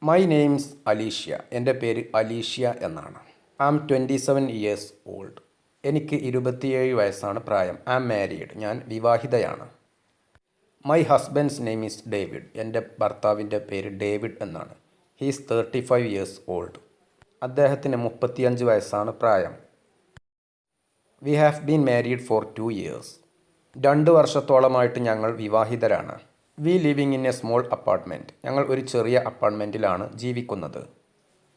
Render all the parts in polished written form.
My names Alicia. എൻ്റെ പേര് Alicia എന്നാണ്. I am 27 years old. എനിക്ക് 27 വയസ്സാണ് പ്രായം. I am married. ഞാൻ വിവാഹിതയാണ്. My husband's name is David. എൻ്റെ ഭർത്താവിൻ്റെ പേര് ഡേവിഡ് എന്നാണ്. He's 35 years old. അദ്ദേഹത്തിന് 35 വയസ്സാണ് പ്രായം. We have been married for 2 years. 2 വർഷത്തോളമായിട്ട് ഞങ്ങൾ വിവാഹിതരാണ്. We living in a small apartment. ഞങ്ങൾ ഒരു ചെറിയ അപ്പാർട്ട്മെൻറ്റിലാണ് ജീവിക്കുന്നത്.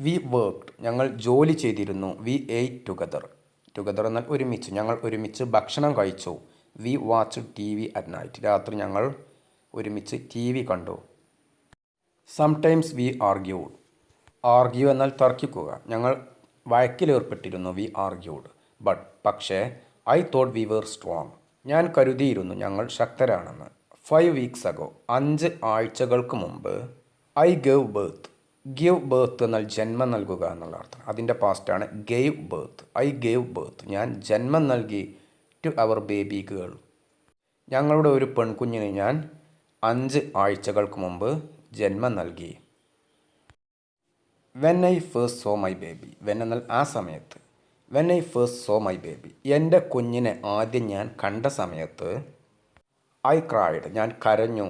We worked. ഞങ്ങൾ ജോലി ചെയ്തിരുന്നു. V eight together. ടുഗദർ എന്നാൽ ഒരുമിച്ച്. ഞങ്ങൾ ഒരുമിച്ച് ഭക്ഷണം കഴിച്ചു. We watch T V at night. രാത്രി ഞങ്ങൾ ഒരുമിച്ച് ടി വി കണ്ടു. Sometimes we argued. ആർഗ്യൂ എന്നാൽ തർക്കിക്കുക. ഞങ്ങൾ വഴക്കിലേർപ്പെട്ടിരുന്നു. We argued. പക്ഷേ I thought we were strong. ഞാൻ കരുതിയിരുന്നു ഞങ്ങൾ ശക്തരാണെന്ന്. 5 വീക്സ് അഗോ. 5 ആഴ്ചകൾക്ക് മുമ്പ് I gave birth. Give birth എന്നാൽ ജന്മം നൽകുക എന്നുള്ള അർത്ഥം. അതിൻ്റെ പാസ്റ്റാണ് gave birth. I gave birth. ഞാൻ ജന്മം നൽകി ടു അവർ ബേബി ഗേൾ. ഞങ്ങളുടെ ഒരു പെൺകുഞ്ഞിന് ഞാൻ 5 ആഴ്ചകൾക്ക് മുമ്പ് ജന്മം നൽകി. When I first so my baby. When എന്നാൽ ആ സമയത്ത്. When I first so my baby. എൻ്റെ കുഞ്ഞിനെ ആദ്യം ഞാൻ കണ്ട സമയത്ത് ഐ ക്രൈഡ്. ഞാൻ കരഞ്ഞു.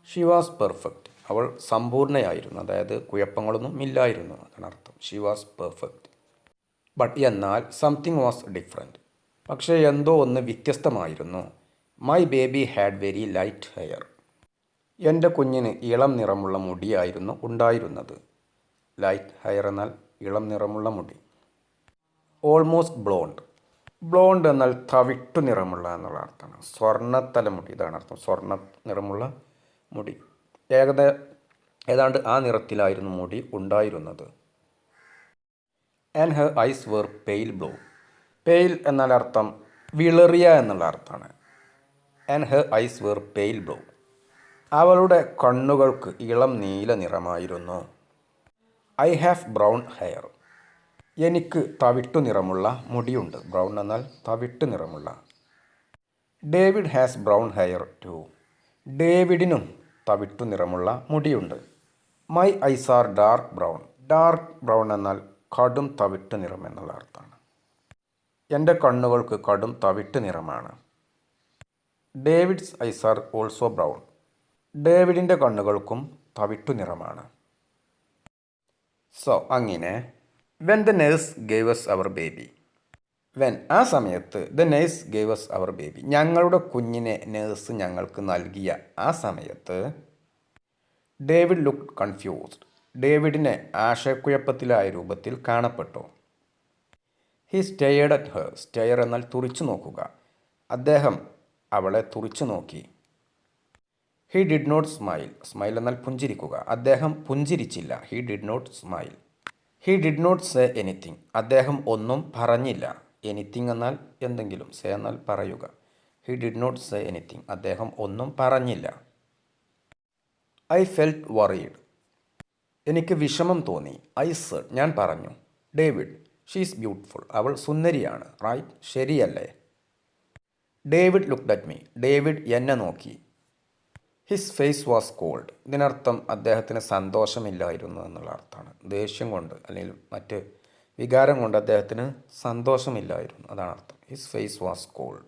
She was perfect. അവൾ സമ്പൂർണ്ണയായിരുന്നു. അതായത് കുഴപ്പങ്ങളൊന്നും ഇല്ലായിരുന്നു അതാണ് അർത്ഥം. She was perfect. എന്നാൽ സംതിങ് വാസ് ഡിഫറെൻറ്റ്. പക്ഷേ എന്തോ ഒന്ന് വ്യത്യസ്തമായിരുന്നു. My baby had very light hair. എൻ്റെ കുഞ്ഞിന് ഇളം നിറമുള്ള മുടിയായിരുന്നു ഉണ്ടായിരുന്നത്. ലൈറ്റ് ഹെയർ എന്നാൽ ഇളം നിറമുള്ള മുടി. Almost blonde. ബ്ലോണ്ട് എന്നാൽ തവിട്ടു നിറമുള്ള എന്നുള്ള അർത്ഥമാണ്. സ്വർണ്ണത്തല മുടി ഇതാണ് അർത്ഥം. സ്വർണ്ണ നിറമുള്ള മുടി. ഏതാണ്ട് ആ നിറത്തിലായിരുന്നു മുടി ഉണ്ടായിരുന്നത്. And her eyes were pale blue. Pale എന്നാൽ അർത്ഥം വിളറിയ എന്നുള്ള അർത്ഥമാണ്. And her eyes were pale blue. അവളുടെ കണ്ണുകൾക്ക് ഇളം നീല നിറമായിരുന്നു. I have brown hair. എനിക്ക് തവിട്ടു നിറമുള്ള മുടിയുണ്ട്. ബ്രൗൺ എന്നാൽ തവിട്ടു നിറമുള്ള. David has brown hair too. ഡേവിഡിനും തവിട്ടു നിറമുള്ള മുടിയുണ്ട്. My eyes are dark brown. Dark brown എന്നാൽ കടും തവിട്ടു നിറം എന്നുള്ള അർത്ഥമാണ്. എൻ്റെ കണ്ണുകൾക്ക് കടും തവിട്ടു നിറമാണ്. David's eyes are also brown. ഡേവിഡിൻ്റെ കണ്ണുകൾക്കും തവിട്ടു നിറമാണ്. അങ്ങനെ when the nurse gave us our baby. When ആ സമയത്ത് the nurse gave us our baby. ഞങ്ങളുടെ കുഞ്ഞിനെ നേഴ്സ് ഞങ്ങൾക്ക് നൽകിയ ആ സമയത്ത് ഡേവിഡ് ലുക്ക് കൺഫ്യൂസ്ഡ്. ഡേവിഡിനെ ആശയക്കുഴപ്പത്തിലായ രൂപത്തിൽ കാണപ്പെട്ടു. He stared at her. Stare എന്നാൽ തുറിച്ചു നോക്കുക. അദ്ദേഹം അവളെ തുറിച്ചു നോക്കി. He did not smile. Smile എന്നാൽ പുഞ്ചിരിക്കുക. അദ്ദേഹം പുഞ്ചിരിച്ചില്ല. He did not smile. He did not say anything. അദ്ദേഹം ഒന്നും പറഞ്ഞില്ല. എനിത്തിങ് എന്നാൽ എന്തെങ്കിലും. സേ എന്നാൽ പറയുക. He did not say anything. അദ്ദേഹം ഒന്നും പറഞ്ഞില്ല. I felt worried. എനിക്ക് വിഷമം തോന്നി. I said. ഞാൻ പറഞ്ഞു. David she's beautiful. അവൾ സുന്ദരിയാണ്. റൈറ്റ് ശരിയല്ലേ. David looked at me. David എന്നെ നോക്കി. His face was cold. ഇതിനർത്ഥം അദ്ദേഹത്തിന് സന്തോഷമില്ലായിരുന്നു എന്നുള്ള അർത്ഥമാണ്. ദേഷ്യം കൊണ്ട് അല്ലെങ്കിൽ മറ്റ് വികാരം കൊണ്ട് അദ്ദേഹത്തിന് സന്തോഷമില്ലായിരുന്നു അതാണ് അർത്ഥം. His face was cold.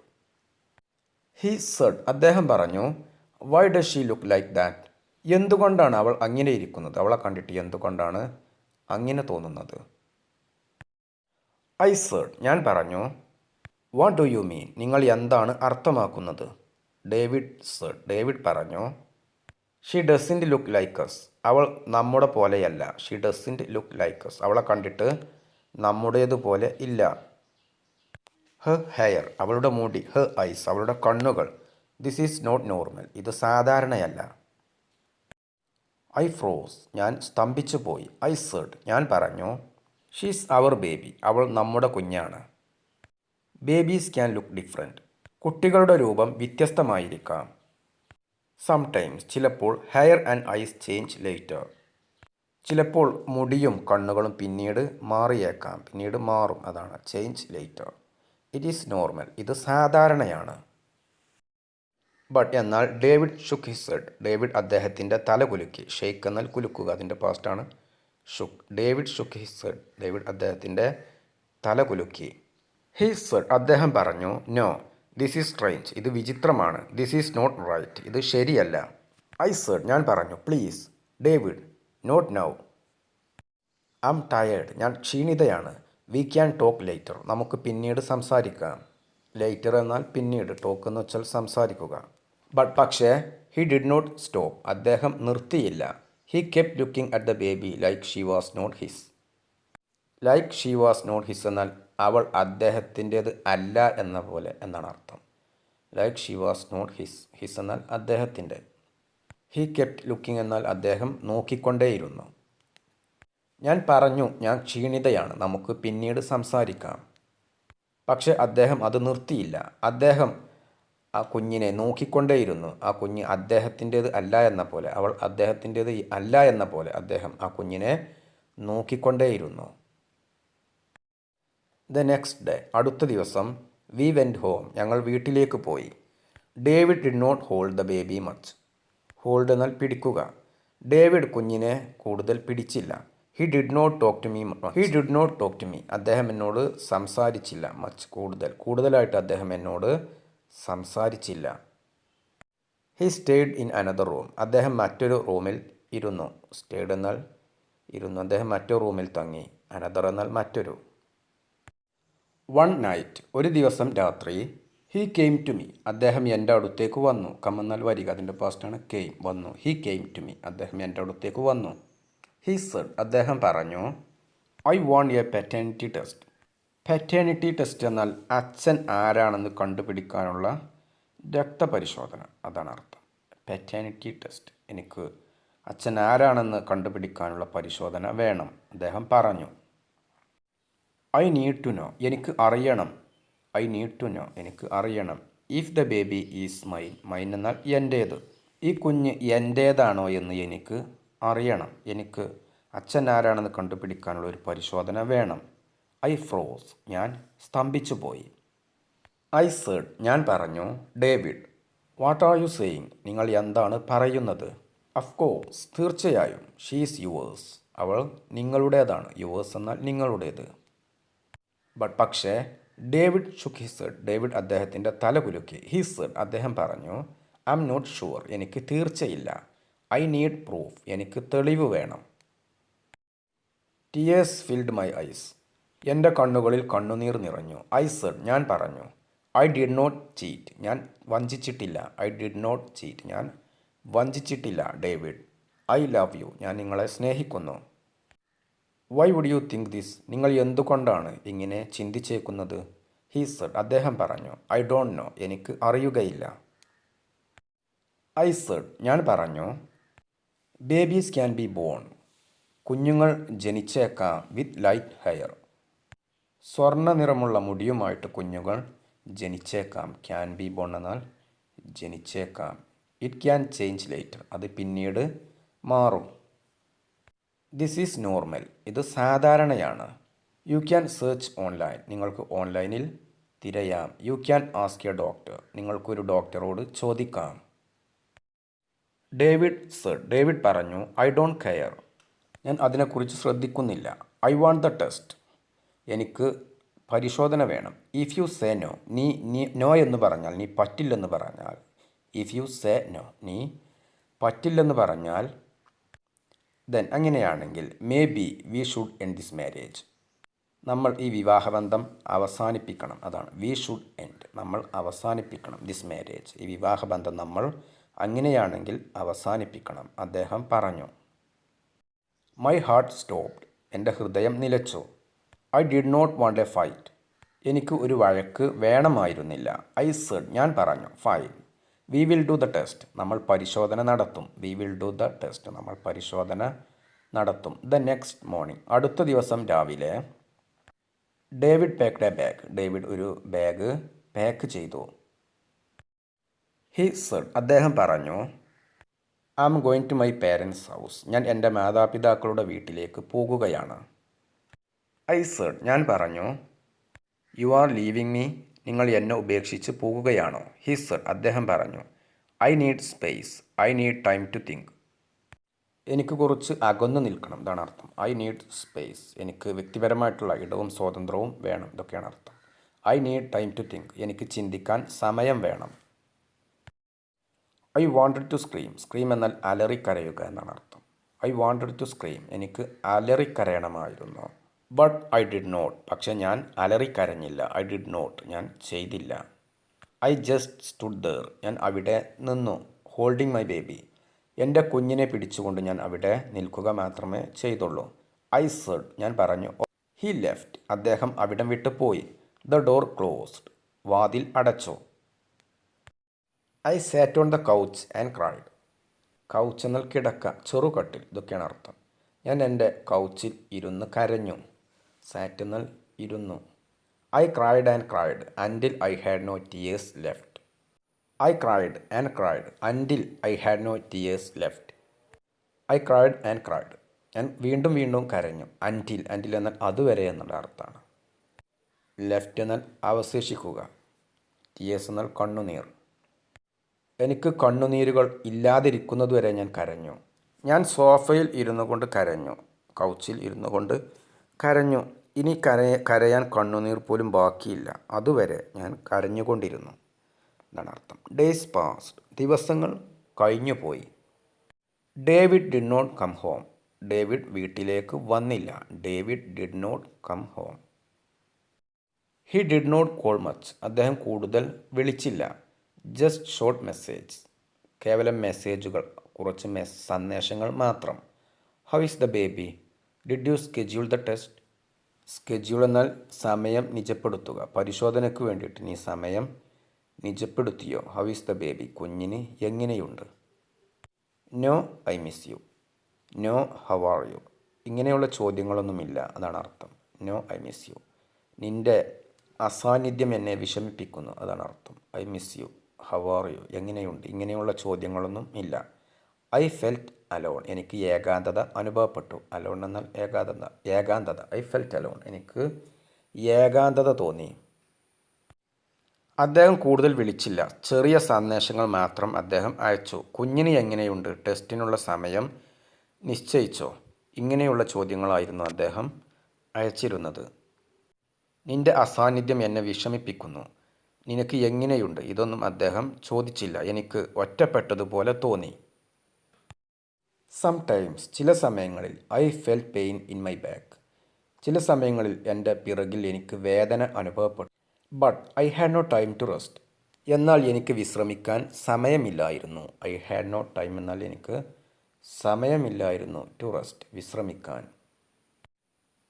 He said. അദ്ദേഹം പറഞ്ഞു. Why does she look like that. എന്തുകൊണ്ടാണ് അവൾ അങ്ങനെ ഇരിക്കുന്നത്. അവളെ കണ്ടിട്ട് എന്തുകൊണ്ടാണ് അങ്ങനെ തോന്നുന്നത്. I said. ഞാൻ പറഞ്ഞു. What do you mean. നിങ്ങൾ എന്താണ് അർത്ഥമാക്കുന്നത്. David said. ഡേവിഡ് പറഞ്ഞു. She doesn't look like us. അവൾ നമ്മുടെ പോലെയല്ല. She doesn't look like us. അവളെ കണ്ടിട്ട് നമ്മുടേതുപോലെ ഇല്ല. Her hair. അവളുടെ മുടി. Her eyes. അവളുടെ കണ്ണുകൾ. This is not normal. ഇത് സാധാരണയല്ല. I froze. ഞാൻ സ്തംഭിച്ചു പോയി. I said. ഞാൻ പറഞ്ഞു. She's our baby. അവൾ നമ്മുടെ കുഞ്ഞാണ്. Babies can look different. കുട്ടികളുടെ രൂപം വ്യത്യസ്തമായിരിക്കാം. സംടൈംസ്. ചിലപ്പോൾ. Hair and eyes change later. ചിലപ്പോൾ മുടിയും കണ്ണുകളും പിന്നീട് മാറിയേക്കാം. പിന്നീട് മാറും. അതാണ് change later. It is normal. ഇത് സാധാരണയാണ്. ബട്ട് എന്നാൽ David shook his head, David അദ്ദേഹത്തിൻ്റെ തല കുലുക്കി. ഷെയ്ക്ക് എന്നാൽ കുലുക്കുക, അതിൻ്റെ പാസ്റ്റാണ് shook. David shook his head, David അദ്ദേഹത്തിൻ്റെ തല കുലുക്കി. ഹി സെഡ്, അദ്ദേഹം പറഞ്ഞു, നോ ദിസ് ഈസ് സ്ട്രേഞ്ച്, ഇത് വിചിത്രമാണ്. ദിസ് ഈസ് നോട്ട് റൈറ്റ്, ഇത് ശരിയല്ല. ഐ സെഡ്, ഞാൻ പറഞ്ഞു, please David, not now, I am tired, ഞാൻ ക്ഷീണിതയാണ്. വി ക്യാൻ ടോക്ക് ലേറ്റർ, നമുക്ക് പിന്നീട് സംസാരിക്കാം. ലേറ്റർ എന്നാൽ പിന്നീട്, ടോക്ക് എന്ന് വെച്ചാൽ സംസാരിക്കുക. ബട്ട് പക്ഷേ ഹി ഡിഡ് നോട്ട് സ്റ്റോപ്പ്, അദ്ദേഹം നിർത്തിയില്ല. He kept looking at the baby like she was not his. Like she was not his എന്നാൽ അവൾ അദ്ദേഹത്തിൻ്റേത് അല്ല എന്ന പോലെ എന്നാണ് അർത്ഥം. Like she was not his, his എന്നാൽ അദ്ദേഹത്തിൻ്റെ. ഹി കെപ്റ്റ് ലുക്കിംഗ് എന്നാൽ അദ്ദേഹം നോക്കിക്കൊണ്ടേയിരുന്നു. ഞാൻ പറഞ്ഞു, ഞാൻ ക്ഷീണിതയാണ്, നമുക്ക് പിന്നീട് സംസാരിക്കാം. പക്ഷെ അദ്ദേഹം അത് നിർത്തിയില്ല. അദ്ദേഹം ആ കുഞ്ഞിനെ നോക്കിക്കൊണ്ടേയിരുന്നു. ആ കുഞ്ഞ് അദ്ദേഹത്തിൻ്റേത് അല്ല എന്ന പോലെ, അവൾ അദ്ദേഹത്തിൻ്റേത് അല്ല എന്ന പോലെ അദ്ദേഹം ആ കുഞ്ഞിനെ നോക്കിക്കൊണ്ടേയിരുന്നു. ദ നെക്സ്റ്റ് ഡേ, അടുത്ത ദിവസം, വി വെൻറ്റ് ഹോം, ഞങ്ങൾ വീട്ടിലേക്ക് പോയി. David did not hold the baby much. Hold എന്നാൽ പിടിക്കുക. ഡേവിഡ് കുഞ്ഞിനെ കൂടുതൽ പിടിച്ചില്ല. He did not talk to me, he did not talk to me, അദ്ദേഹം എന്നോട് സംസാരിച്ചില്ല. മച്ച് കൂടുതലായിട്ട് അദ്ദേഹം എന്നോട് സംസാരിച്ചില്ല. He stayed in another room, അദ്ദേഹം മറ്റൊരു റൂമിൽ ഇരുന്നു. സ്റ്റേഡ് എന്നാൽ ഇരുന്നു, അദ്ദേഹം മറ്റൊരു റൂമിൽ തങ്ങി. അനദർ എന്നാൽ മറ്റൊരു. വൺ നൈറ്റ്, ഒരു ദിവസം രാത്രി, ഹി കെയിം ടു മീ, അദ്ദേഹം എൻ്റെ അടുത്തേക്ക് വന്നു. കം എന്നാൽ വരിക, അതിൻ്റെ പാസ്റ്റാണ് കെയിം, വന്നു. ഹി കെയിം ടു മീ, അദ്ദേഹം എൻ്റെ അടുത്തേക്ക് വന്നു. ഹി സെഡ്, അദ്ദേഹം പറഞ്ഞു, I want A paternity test. Paternity test എന്നാൽ അച്ഛൻ ആരാണെന്ന് കണ്ടുപിടിക്കാനുള്ള രക്തപരിശോധന, അതാണ് അർത്ഥം. പെറ്റേണിറ്റി ടെസ്റ്റ്, എനിക്ക് അച്ഛൻ ആരാണെന്ന് കണ്ടുപിടിക്കാനുള്ള പരിശോധന വേണം, അദ്ദേഹം പറഞ്ഞു. ഐ നീഡ് ടു നോ, എനിക്ക് അറിയണം. ഐ നീഡ് ടു നോ, എനിക്ക് അറിയണം. If the baby is mine, mine എന്നാൽ എൻ്റേത്. ഈ കുഞ്ഞ് എൻ്റേതാണോ എന്ന് എനിക്ക് അറിയണം. എനിക്ക് അച്ഛൻ ആരാണെന്ന് കണ്ടുപിടിക്കാനുള്ള ഒരു പരിശോധന വേണം. ഐ ഫ്രോസ്, ഞാൻ സ്തംഭിച്ചു പോയി. ഐ സെഡ്, ഞാൻ പറഞ്ഞു, David, what are you saying, നിങ്ങൾ എന്താണ് പറയുന്നത്? ഓഫ് കോഴ്സ്, തീർച്ചയായും. ഷീസ് യുവേഴ്സ്, അവൾ നിങ്ങളുടേതാണ്. യുവേഴ്സ് എന്നാൽ നിങ്ങളുടേത്. ബട്ട് പക്ഷേ David shook his head, David അദ്ദേഹത്തിൻ്റെ തല കുലുക്കി. ഹി സെഡ്, അദ്ദേഹം പറഞ്ഞു, ഐ ആം നോട്ട് ഷുവർ, എനിക്ക് തീർച്ചയില്ല. ഐ നീഡ് പ്രൂഫ്, എനിക്ക് തെളിവ് വേണം. ടിയേഴ്സ് ഫിൽഡ് മൈ ഐസ്, എൻ്റെ കണ്ണുകളിൽ കണ്ണുനീർ നിറഞ്ഞു. ഐ സെഡ്, ഞാൻ പറഞ്ഞു, ഐ ഡിഡ് നോട്ട് ചീറ്റ്, ഞാൻ വഞ്ചിച്ചിട്ടില്ല. ഐ ഡിഡ് നോട്ട് ചീറ്റ്, ഞാൻ വഞ്ചിച്ചിട്ടില്ല. ഡേവിഡ്, ഐ ലവ് യു, ഞാൻ നിങ്ങളെ സ്നേഹിക്കുന്നു. Why would you think this, നിങ്ങൾ എന്തുകൊണ്ടാണ് ഇങ്ങനെ ചിന്തിച്ചേക്കുന്നത്? ഹി സെഡ്, അദ്ദേഹം പറഞ്ഞു, ഐ ഡോണ്ട് നോ, എനിക്ക് അറിയുകയില്ല. ഐ സെഡ്, ഞാൻ പറഞ്ഞു, ബേബീസ് ക്യാൻ ബി ബോൺ, കുഞ്ഞുങ്ങൾ ജനിച്ചേക്കാം. വിത്ത് ലൈറ്റ് ഹെയർ, സ്വർണ്ണ നിറമുള്ള മുടിയുമായിട്ട് കുഞ്ഞുങ്ങൾ ജനിച്ചേക്കാം. ക്യാൻ ബി ബോൺ എന്നാൽ ജനിച്ചേക്കാം. ഇറ്റ് ക്യാൻ ചേഞ്ച് ലേറ്റർ, അത് പിന്നീട് മാറും. ദിസ് ഈസ് നോർമൽ, ഇത് സാധാരണയാണ്. യു ക്യാൻ സെർച്ച് ഓൺലൈൻ, നിങ്ങൾക്ക് ഓൺലൈനിൽ തിരയാം. You can ask a doctor, നിങ്ങൾക്കൊരു ഡോക്ടറോട് ചോദിക്കാം. ഡേവിഡ് സെഡ്, ഡേവിഡ് പറഞ്ഞു, ഐ ഡോണ്ട് കെയർ, ഞാൻ അതിനെക്കുറിച്ച് ശ്രദ്ധിക്കുന്നില്ല. ഐ വാണ്ട് ദ ടെസ്റ്റ്, എനിക്ക് പരിശോധന വേണം. ഇഫ് യു സേ നോ, നീ നോ എന്ന് പറഞ്ഞാൽ, നീ പറ്റില്ലെന്ന് പറഞ്ഞാൽ, ഇഫ് യു സേ നോ, നീ പറ്റില്ലെന്ന് പറഞ്ഞാൽ, ദെൻ അങ്ങനെയാണെങ്കിൽ, may be we should end this marriage, നമ്മൾ ഈ വിവാഹബന്ധം അവസാനിപ്പിക്കണം. അതാണ് വി ഷുഡ് എൻഡ്, നമ്മൾ അവസാനിപ്പിക്കണം. ദിസ് മാരേജ്, ഈ വിവാഹബന്ധം നമ്മൾ അങ്ങനെയാണെങ്കിൽ അവസാനിപ്പിക്കണം, അദ്ദേഹം പറഞ്ഞു. മൈ ഹാർട്ട് സ്റ്റോപ്ഡ്, എൻ്റെ ഹൃദയം നിലച്ചു. I did not want a fight, എനിക്ക് ഒരു വഴക്ക് വേണമായിരുന്നില്ല. ഐ സെഡ്, ഞാൻ പറഞ്ഞു, fine, we will do the test, നമ്മൾ പരിശോധന നടത്തും. We will do the test, നമ്മൾ പരിശോധന നടത്തും. ദ നെക്സ്റ്റ് മോർണിംഗ്, അടുത്ത ദിവസം രാവിലെ, David packed a bag, David ഒരു ബാഗ് പാക്ക് ചെയ്തു. ഹി സെഡ്, അദ്ദേഹം പറഞ്ഞു, I am going to my parents house, ഞാൻ എൻ്റെ മാതാപിതാക്കളുടെ വീട്ടിലേക്ക് പോകുകയാണ്. ഐ സെഡ്, ഞാൻ പറഞ്ഞു, യു ആർ ലീവിങ് മീ, നിങ്ങൾ എന്നെ ഉപേക്ഷിച്ച് പോകുകയാണോ? ഹി സെഡ്, അദ്ദേഹം പറഞ്ഞു, I need space. I need time to think. എനിക്ക് കുറച്ച് അകന്നു നിൽക്കണം, ഇതാണ് അർത്ഥം. I need space. എനിക്ക് വ്യക്തിപരമായിട്ടുള്ള ഇടവും സ്വാതന്ത്ര്യവും വേണം, ഇതൊക്കെയാണ് അർത്ഥം. I need time to think. എനിക്ക് ചിന്തിക്കാൻ സമയം വേണം. I wanted to scream. Scream എന്നാൽ അലറിക്കരയുക എന്നാണ് അർത്ഥം. I wanted to scream. എനിക്ക് അലറിക്കരയണമായിരുന്നു. But I did not. പക്ഷെ ഞാൻ അലറിക്കരഞ്ഞില്ല. I did not. ഞാൻ ചെയ്തില്ല. I just stood there. ഞാൻ അവിടെ നിന്നു. Holding my baby. എൻ്റെ കുഞ്ഞിനെ പിടിച്ചുകൊണ്ട് ഞാൻ അവിടെ നിൽക്കുക മാത്രമേ ചെയ്തുള്ളൂ. I said. ഞാൻ പറഞ്ഞു. He left. അദ്ദേഹം അവിടം വിട്ടു പോയി. The door closed. വാതിൽ അടച്ചു. I sat on the couch and cried. Couch എന്നാൽ കിടക്ക, ചെറുകട്ടിൽ, ഇതൊക്കെയാണ് അർത്ഥം. ഞാൻ എൻ്റെ കൗച്ചിൽ ഇരുന്ന് കരഞ്ഞു. സാറ്റ് എന്നാൽ ഇരുന്നു. I cried and cried until I had no tears left. I cried and cried until I had no tears left. I cried and cried. ഞാൻ വീണ്ടും വീണ്ടും കരഞ്ഞു. അൻറ്റിൽ. അൻറ്റിൽ എന്നാൽ അതുവരെ എന്നുള്ള അർത്ഥമാണ്. ലെഫ്റ്റ് എന്നാൽ അവശേഷിക്കുക. ടീയേഴ്സ് എന്നാൽ കണ്ണുനീർ. എനിക്ക് കണ്ണുനീരുകൾ ഇല്ലാതിരിക്കുന്നതുവരെ ഞാൻ കരഞ്ഞു. ഞാൻ സോഫയിൽ ഇരുന്നു കൊണ്ട് കരഞ്ഞു. കൗച്ചിൽ ഇരുന്നു കൊണ്ട് കരഞ്ഞു. ഇനി കരയാൻ കണ്ണുനീർ പോലും ബാക്കിയില്ല. അതുവരെ ഞാൻ കരഞ്ഞുകൊണ്ടിരുന്നു, എന്നാണ് അർത്ഥം. Days passed. ദിവസങ്ങൾ കഴിഞ്ഞുപോയി. David did not come home. David വീട്ടിലേക്ക് വന്നില്ല. David did not come home. He did not call much. അദ്ദേഹം കൂടുതൽ വിളിച്ചില്ല. Just short message. കേവലം മെസ്സേജുകൾ, കുറച്ച് സന്ദേശങ്ങൾ മാത്രം. How is the baby? Did you schedule the test? Schedule എന്നാൽ സമയം നിജപ്പെടുത്തുക. പരിശോധനയ്ക്ക് വേണ്ടിയിട്ട് നീ സമയം നിജപ്പെടുത്തിയോ? How is the baby? കുഞ്ഞിന് എങ്ങനെയുണ്ട്? No I miss you. No how are you? ഇങ്ങനെയുള്ള ചോദ്യങ്ങളൊന്നുമില്ല, അതാണ് അർത്ഥം. No I miss you. നിൻ്റെ അസാന്നിധ്യം എന്നെ വിഷമിപ്പിക്കുന്നു, അതാണ് അർത്ഥം. I miss you. How are you? എങ്ങനെയുണ്ട്? ഇങ്ങനെയുള്ള ചോദ്യങ്ങളൊന്നും ഇല്ല. I felt alone. എനിക്ക് ഏകാന്തത അനുഭവപ്പെട്ടു. അലോൺ എന്നാൽ ഏകാന്തത. I felt alone. എനിക്ക് ഏകാന്തത തോന്നി. അദ്ദേഹം കൂടുതൽ വിളിച്ചില്ല. ചെറിയ സന്ദേശങ്ങൾ മാത്രം അദ്ദേഹം അയച്ചു. കുഞ്ഞിന് എങ്ങനെയുണ്ട്? ടെസ്റ്റിനുള്ള സമയം നിശ്ചയിച്ചോ? ഇങ്ങനെയുള്ള ചോദ്യങ്ങളായിരുന്നു അദ്ദേഹം അയച്ചിരുന്നത്. നിന്റെ അസാന്നിധ്യം എന്നെ വിഷമിപ്പിക്കുന്നു. നിനക്ക് എങ്ങനെയുണ്ട്? ഇതൊന്നും അദ്ദേഹം ചോദിച്ചില്ല. എനിക്ക് ഒറ്റപ്പെട്ടതുപോലെ തോന്നി. സംടൈംസ്. ചില സമയങ്ങളിൽ. I felt pain in my back. ചില സമയങ്ങളിൽ എൻ്റെ പിറകിൽ എനിക്ക് വേദന അനുഭവപ്പെട്ടു. But I had no time to rest. എന്നാൽ എനിക്ക് വിശ്രമിക്കാൻ സമയമില്ലായിരുന്നു. ഐ ഹാഡ് നോ ടൈം എന്നാൽ എനിക്ക് സമയമില്ലായിരുന്നു. ടു റെസ്റ്റ് വിശ്രമിക്കാൻ.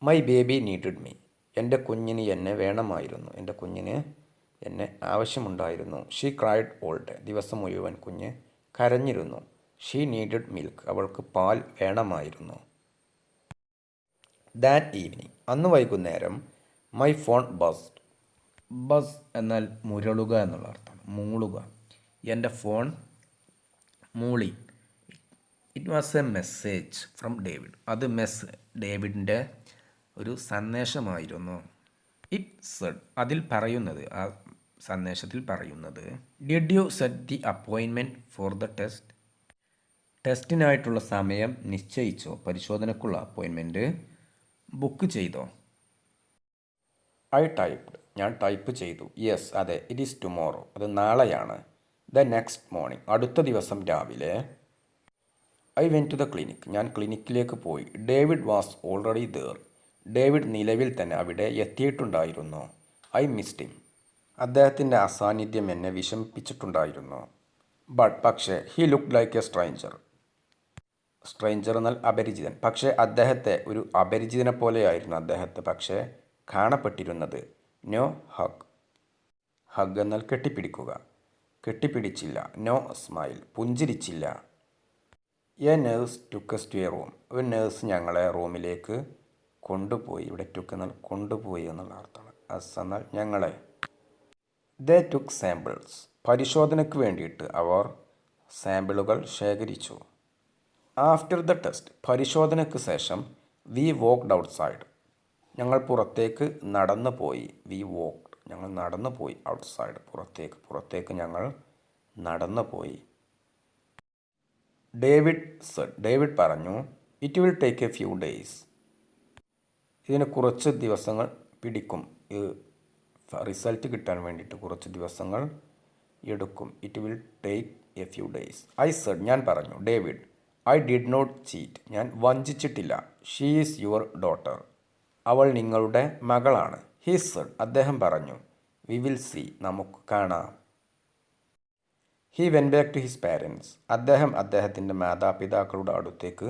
My baby needed me. എൻ്റെ കുഞ്ഞിന് എന്നെ വേണമായിരുന്നു. എൻ്റെ കുഞ്ഞിന് എന്നെ ആവശ്യമുണ്ടായിരുന്നു. She cried all day. ദിവസം മുഴുവൻ കുഞ്ഞ് കരഞ്ഞിരുന്നു. She needed milk. അവൾക്ക് പാൽ വേണമായിരുന്നു. That evening. അന്ന് വൈകുന്നേരം. My phone buzzed. ബസ് എന്നാൽ മുരളുക എന്നുള്ള അർത്ഥം, മൂളുക. എൻ്റെ ഫോൺ മൂളി. It was A message from David. അത് ഡേവിഡിൻ്റെ ഒരു സന്ദേശമായിരുന്നു. It Z. അതിൽ പറയുന്നത്, ആ സന്ദേശത്തിൽ പറയുന്നത്, did you set the appointment for the test? ടെസ്റ്റിനായിട്ടുള്ള സമയം നിശ്ചയിച്ചോ? പരിശോധനയ്ക്കുള്ള അപ്പോയിൻമെൻറ്റ് ബുക്ക് ചെയ്തോ? I typed. ഞാൻ ടൈപ്പ് ചെയ്തു. യെസ്, അതെ. It is tomorrow. അത് നാളെയാണ്. The next morning. അടുത്ത ദിവസം രാവിലെ. I went to the clinic. ഞാൻ ക്ലിനിക്കിലേക്ക് പോയി. David was already there. David നിലവിൽ തന്നെ അവിടെ എത്തിയിട്ടുണ്ടായിരുന്നു. I missed him. അദ്ദേഹത്തിൻ്റെ അസാന്നിധ്യം എന്നെ വിഷമിപ്പിച്ചിട്ടുണ്ടായിരുന്നു. ബട്ട് പക്ഷേ, he looked like a stranger. Stranger എന്നാൽ അപരിചിതൻ. പക്ഷേ അദ്ദേഹത്തെ ഒരു അപരിചിതനെ പോലെയായിരുന്നു അദ്ദേഹത്തെ പക്ഷേ കാണപ്പെട്ടിരുന്നത്. No hug. ഹഗ് എന്നാൽ കെട്ടിപ്പിടിക്കുക. കെട്ടിപ്പിടിച്ചില്ല. No smile. പുഞ്ചിരിച്ചില്ല. A nurse took us to a room. ഒരു നേഴ്സ് ഞങ്ങളെ റൂമിലേക്ക് കൊണ്ടുപോയി. ഇവിടെ ടുക്ക് എന്നാൽ കൊണ്ടുപോയി എന്നുള്ള അർത്ഥമാണ്. അസ് എന്നാൽ ഞങ്ങളെ. They took samples. പരിശോധനയ്ക്ക് വേണ്ടിയിട്ട് അവർ സാമ്പിളുകൾ ശേഖരിച്ചു. After the test. പരിശോധനയ്ക്ക് ശേഷം. We walked outside. ഞങ്ങൾ പുറത്തേക്ക് നടന്നു പോയി. We walked. ഞങ്ങൾ നടന്നു പോയി. ഔട്ട്സൈഡ് പുറത്തേക്ക്. പുറത്തേക്ക് ഞങ്ങൾ നടന്നു പോയി. ഡേവിഡ് പറഞ്ഞു, it will take a few days. ഇതിന് കുറച്ച് ദിവസങ്ങൾ പിടിക്കും. റിസൾട്ട് കിട്ടാൻ വേണ്ടിയിട്ട് കുറച്ച് ദിവസങ്ങൾ എടുക്കും. It will take a few days. ഞാൻ പറഞ്ഞു. David, I did not cheat. ഞാൻ വഞ്ചിച്ചിട്ടില്ല. She is your daughter. അവൾ നിങ്ങളുടെ മകളാണ്. അദ്ദേഹം പറഞ്ഞു. We will see. നമുക്ക് കാണാം. He went back to his parents. അദ്ദേഹത്തിൻ്റെ മാതാപിതാക്കളുടെ അടുത്തേക്ക്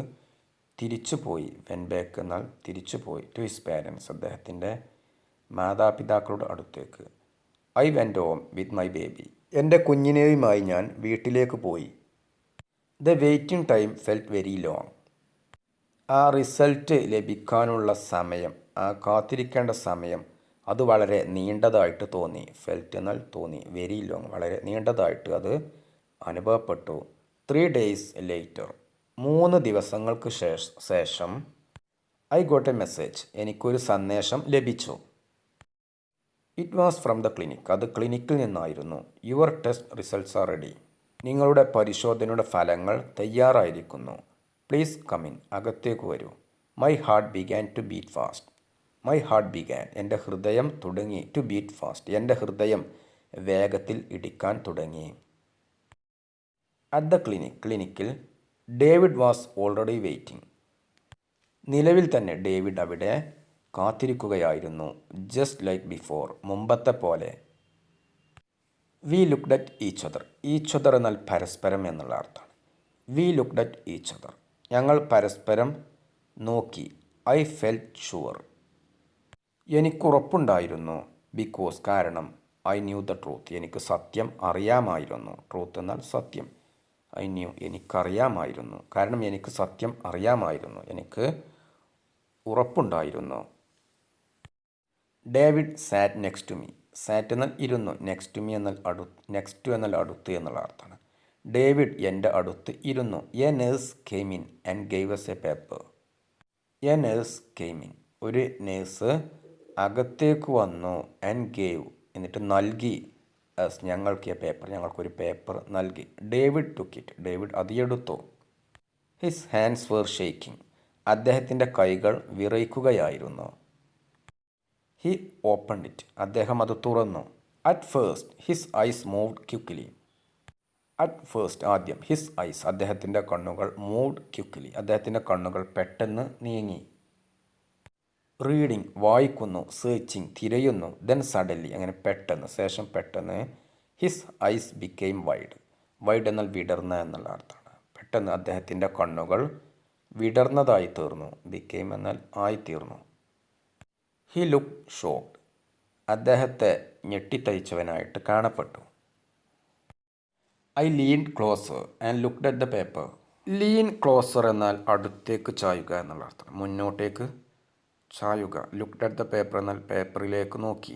തിരിച്ചുപോയി. വെൻ ബാക്ക് എന്നാൽ തിരിച്ചുപോയി. ടു ഹിസ് പാരൻസ്, അദ്ദേഹത്തിൻ്റെ മാതാപിതാക്കളുടെ അടുത്തേക്ക്. I went home with my baby. എൻ്റെ കുഞ്ഞിനെയുമായി ഞാൻ വീട്ടിലേക്ക് പോയി. The waiting time felt very long. ആ റിസൾട്ട് ലഭിക്കാനുള്ള സമയം, ആ കാത്തിരിക്കേണ്ട സമയം അത് വളരെ നീണ്ടതായിട്ട് തോന്നി. ഫെൽറ്റ് എന്നാൽ തോന്നി. വെരി ലോങ്, വളരെ നീണ്ടതായിട്ട് അത് അനുഭവപ്പെട്ടു. 3 days later, 3 ദിവസങ്ങൾക്ക് ശേഷം ഐ ഗോട്ട് എ മെസ്സേജ്. എനിക്കൊരു സന്ദേശം ലഭിച്ചു. It was from the clinic. അത് ക്ലിനിക്കിൽ നിന്നായിരുന്നു. Your test results are ready. നിങ്ങളുടെ പരിശോധനയുടെ ഫലങ്ങൾ തയ്യാറായിരിക്കുന്നു. Please come in. അകത്തേക്ക് വരൂ. My heart began to beat fast. എൻ്റെ ഹൃദയം തുടങ്ങി. ടു ബീറ്റ് ഫാസ്റ്റ്, എൻ്റെ ഹൃദയം വേഗത്തിൽ ഇടിക്കാൻ തുടങ്ങി. അറ്റ് ദ ക്ലിനിക്കിൽ ഡേവിഡ് വാസ് ഓൾറെഡി വെയിറ്റിംഗ്. നിലവിൽ തന്നെ ഡേവിഡ് അവിടെ കാത്തിരിക്കുകയായിരുന്നു. ജസ്റ്റ് ലൈക്ക് ബിഫോർ, മുമ്പത്തെ പോലെ. We looked at each other എന്നാൽ പരസ്പരം എന്നുള്ള അർത്ഥമാണ്. We looked at each other, ഞങ്ങൾ പരസ്പരം നോക്കി. ഐ ഫെൽറ്റ് ഷുവർ, എനിക്കുറപ്പുണ്ടായിരുന്നു. ബിക്കോസ്, കാരണം. ഐ ന്യൂ ദ ട്രൂത്ത്, എനിക്ക് സത്യം അറിയാമായിരുന്നു. ട്രൂത്ത് എന്നാൽ സത്യം. ഐ ന്യൂ, എനിക്കറിയാമായിരുന്നു. കാരണം എനിക്ക് സത്യം അറിയാമായിരുന്നു, എനിക്ക് ഉറപ്പുണ്ടായിരുന്നു. David sat next to me. Sat എന്നാൽ ഇരുന്നു. നെക്സ്റ്റ് ടു മീ എന്നാൽ നെക്സ്റ്റ് എന്നാൽ അടുത്ത് എന്നുള്ള അർത്ഥമാണ്. ഡേവിഡ് എൻ്റെ അടുത്ത് ഇരുന്നു. A nurse came in and gave us a paper. A nurse came in, ഒരു നേഴ്സ് അകത്തേക്ക് വന്നു. ആൻഡ് ഗേവ്, എന്നിട്ട് നൽകി. ഞങ്ങൾക്ക് എ പേപ്പർ, ഞങ്ങൾക്കൊരു പേപ്പർ നൽകി. ഡേവിഡ് ടുക്ക് ഇറ്റ്, ഡേവിഡ് അത് എടുത്തു. ഹിസ് ഹാൻഡ്സ് വേർ ഷേക്കിംഗ്, അദ്ദേഹത്തിൻ്റെ കൈകൾ വിറയ്ക്കുകയായിരുന്നു. ഹി ഓപ്പൺഡ് ഇറ്റ്, അദ്ദേഹം അത് തുറന്നു. At first his eyes moved quickly. ആദ്യം ഹിസ് ഐസ്, അദ്ദേഹത്തിൻ്റെ കണ്ണുകൾ മൂവ്ഡ് ക്വിക്ക്ലി, അദ്ദേഹത്തിൻ്റെ കണ്ണുകൾ പെട്ടെന്ന് നീങ്ങി. റീഡിങ്, വായിക്കുന്നു. സെർച്ചിങ്, തിരയുന്നു. ദെൻ സഡൻലി, അങ്ങനെ പെട്ടെന്ന്, ശേഷം പെട്ടെന്ന്. ഹിസ് ഐസ് ബിക്കെയിം വൈഡ് എന്നാൽ വിടർന്ന എന്നുള്ള അർത്ഥമാണ്. പെട്ടെന്ന് അദ്ദേഹത്തിൻ്റെ കണ്ണുകൾ വിടർന്നതായി തീർന്നു. ബിക്കെയിം എന്നാൽ ആയിത്തീർന്നു. ഹി ലുക്ക് ഷോക്ക്ഡ്, അദ്ദേഹത്തെ ഞെട്ടിത്തരിച്ചവനായിട്ട് കാണപ്പെട്ടു. I leaned closer and looked at the paper. Lean closer എന്നാൽ അടുത്തേക്ക് ചായുക എന്നുള്ള അർത്ഥം, മുന്നോട്ടേക്ക് ചായുക. ലുക്ക്ഡ് അറ്റ് ദ പേപ്പർ എന്നാൽ പേപ്പറിലേക്ക് നോക്കി.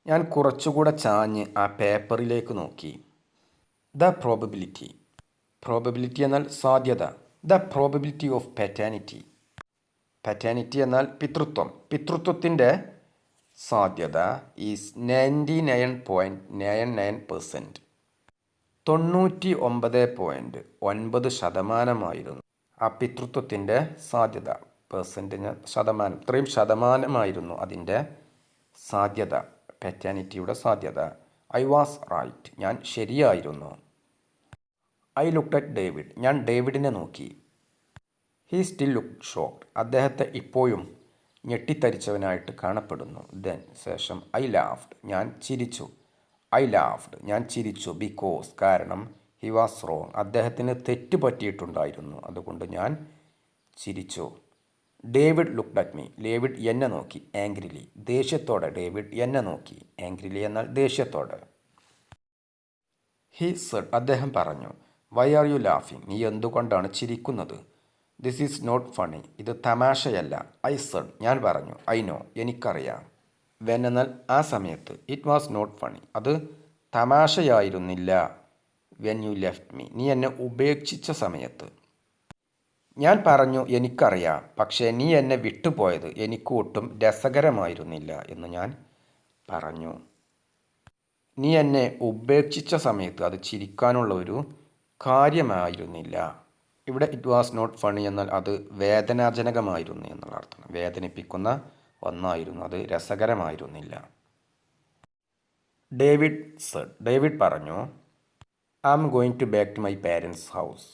ഞാൻ കുറച്ചുകൂടെ ചാഞ്ഞ് ആ പേപ്പറിലേക്ക് നോക്കി. ദ പ്രോബബിലിറ്റി എന്നാൽ സാധ്യത. ദ പ്രോബബിലിറ്റി ഓഫ് പാറ്റേണിറ്റി എന്നാൽ പിതൃത്വത്തിൻ്റെ സാധ്യത ഈസ് 99.99%. 99.9% ആ പിതൃത്വത്തിൻ്റെ സാധ്യത. പെർസെൻറ്റിന് ശതമാനം, ഇത്രയും ശതമാനമായിരുന്നു അതിൻ്റെ സാധ്യത, പാറ്റേണിറ്റിയുടെ സാധ്യത. ഐ വാസ് റൈറ്റ്, ഞാൻ ശരിയായിരുന്നു. ഐ ലുക്ക്ഡ് അറ്റ് ഡേവിഡ്, ഞാൻ ഡേവിഡിനെ നോക്കി. ഹീ സ്റ്റിൽ ലുക്ക്ഡ് ഷോക്ക്ഡ്, അദ്ദേഹത്തെ ഇപ്പോഴും ഞെട്ടിത്തരിച്ചവനായിട്ട് കാണപ്പെടുന്നു. ദെൻ, ശേഷം. ഐ ലാഫ്ഡ്, ഞാൻ ചിരിച്ചു. ഞാൻ ചിരിച്ചു. ബിക്കോസ്, കാരണം. ഹി വാസ് റോങ്, അദ്ദേഹത്തിന് തെറ്റ് പറ്റിയിട്ടുണ്ടായിരുന്നു, അതുകൊണ്ട് ഞാൻ ചിരിച്ചു. David looked at me, David എന്നെ നോക്കി. ആംഗ്രിലി, ദേഷ്യത്തോടെ ഡേവിഡ് എന്നെ നോക്കി. ആംഗ്രിലി എന്നാൽ ദേഷ്യത്തോടെ. ഹി സെഡ്, അദ്ദേഹം പറഞ്ഞു. വൈ ആർ യു ലാഫിങ്, നീ എന്തുകൊണ്ടാണ് ചിരിക്കുന്നത്? ദിസ് ഈസ് നോട്ട് ഫണി, ഇത് തമാശയല്ല. ഐ സെഡ്, ഞാൻ പറഞ്ഞു. ഐ നോ, എനിക്കറിയാം. വെൻ എന്നാൽ ആ സമയത്ത്. ഇറ്റ് വാസ് നോട്ട് ഫണി, അത് തമാശയായിരുന്നില്ല. വെൻ യു ലെഫ്റ്റ് മീ, നീ എന്നെ ഉപേക്ഷിച്ച സമയത്ത്. ഞാൻ പറഞ്ഞു, എനിക്കറിയാം, പക്ഷേ നീ എന്നെ വിട്ടുപോയത് എനിക്ക് ഒട്ടും രസകരമായിരുന്നില്ല എന്ന് ഞാൻ പറഞ്ഞു. നീ എന്നെ ഉപേക്ഷിച്ച സമയത്ത്, അത് ചിരിക്കാനുള്ള ഒരു കാര്യമായിരുന്നില്ല. ഇവിടെ ഇറ്റ് വാസ് നോട്ട് ഫണി എന്നാൽ അത് വേദനാജനകമായിരുന്നു എന്നുള്ള അർത്ഥം. വേദനിപ്പിക്കുന്ന ഒന്നായിരുന്നു, അത് രസകരമായിരുന്നില്ല. ഡേവിഡ് പറഞ്ഞു, I am going to back to my parents house.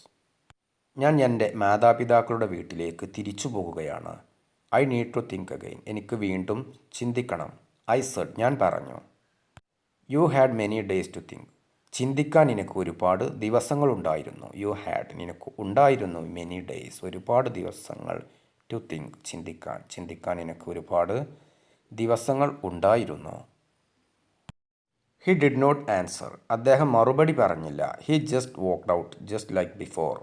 ഞാൻ എൻ്റെ മാതാപിതാക്കളുടെ വീട്ടിലേക്ക് തിരിച്ചു പോകുകയാണ്. I need to think again. എനിക്ക് വീണ്ടും ചിന്തിക്കണം. I said. ഞാൻ പറഞ്ഞു. You had many days to think. ചിന്തിക്കാൻ നിനക്ക് ഒരുപാട് ദിവസങ്ങളുണ്ടായിരുന്നു. You had. നിനക്ക് ഉണ്ടായിരുന്നു. Many days. ഒരുപാട് ദിവസങ്ങൾ. To think. ചിന്തിക്കാൻ നിനക്ക് ഒരുപാട് ദിവസങ്ങൾ ഉണ്ടായിരുന്നു. He did not answer. അദ്ദേഹം മറുപടി പറഞ്ഞില്ല. He just walked out just like before.